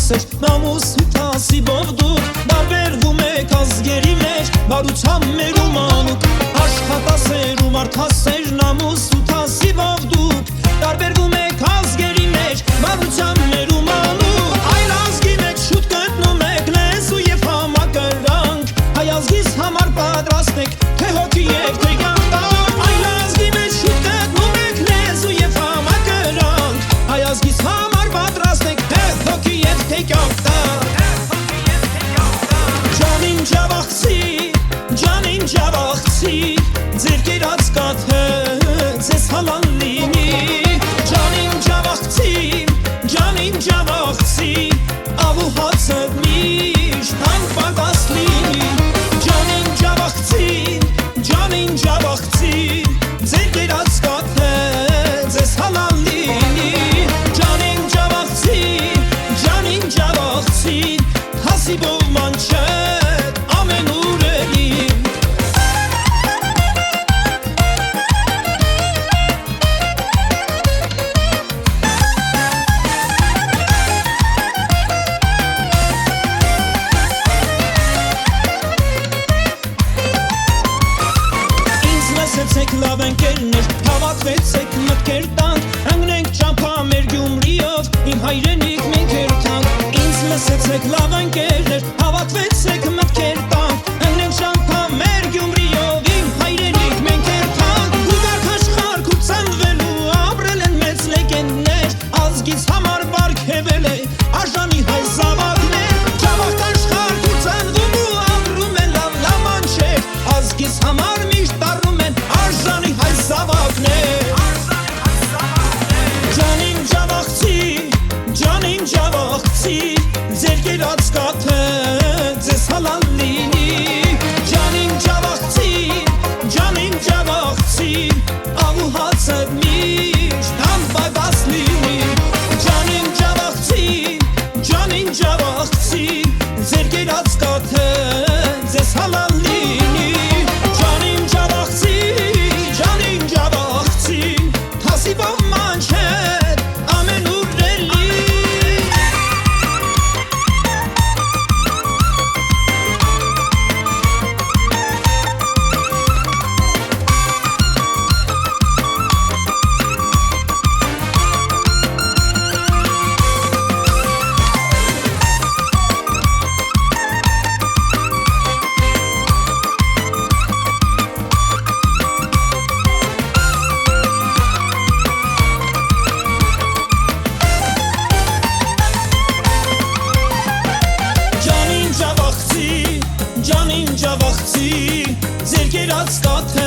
հասեր նամուս հութասիբով դուք Բարբերվում եք ազգերի մեջ բարության մեր ու մանուկ Աշխատասեր ու մարդասեր նամուս հութասիբով դուք Տարբերվում եք ազգերի մեջ բարության մեր ու մանուկ Այլ ազգի մեջ շուտ գտնում եք լեզու և համակրանք Հայ ազգիս համար պատրաստ եք թե հոգի և թե կյանք Այլ ազգի մեջ շուտ գտնում եք լեզու և համակրանք Հայ ազգիս համար պատրաստ եք թե հոգի և թե կյանք Ջանին ջավախցի, ջանին ջավախցի Ձեր կերած կաթը ձեզ հալան լինի Ջանին ջավախցի, ավու հացը միշտ անպատաս լինի Ջանին ջավախցի, ձեր կերած կաթը ձեզ հալան լինի Ջանին ջավախցի, հասիբով մանչետ ամեն ուրերին Լսեցեք լավ ընկերներ, հավաքվեցեք մտքեր տանք Ընկնենք ճամփա մեր Գյումրիով, իմ հայրենիք մենք երթանք Ինձ լսեցեք լավ ընկերներ, հավաքվեցեք մտքեր տանք Ընկնենք ճամփա մեր Գյումրիով, իմ հայրենիք մենք երթանք Գուգարք աշխարհ կուծանվելու, ապրել են մեծ լեգենդներ Ազգից համար պարգևել է արժանի հայ զավակներ Ջավախք աշխարհ կուծանվում ու ապրում են լավ մանչեր Ազգից համար միշտ տարնում են արժանի հայ զավակներ Ջանին ջավախցի, ձեր կերած կաթը ձեզ հալան լինի Ջանին ջավախցի, ավու հացը միշտ անպատաս լինի Ջանին ջավախցի, ձեր կերած կաթը ձեզ հալան լինի Ջանին ջավախցի, հասիբով մանչետ ամեն Ջանին ջավախցի, ձեր կերած կաթը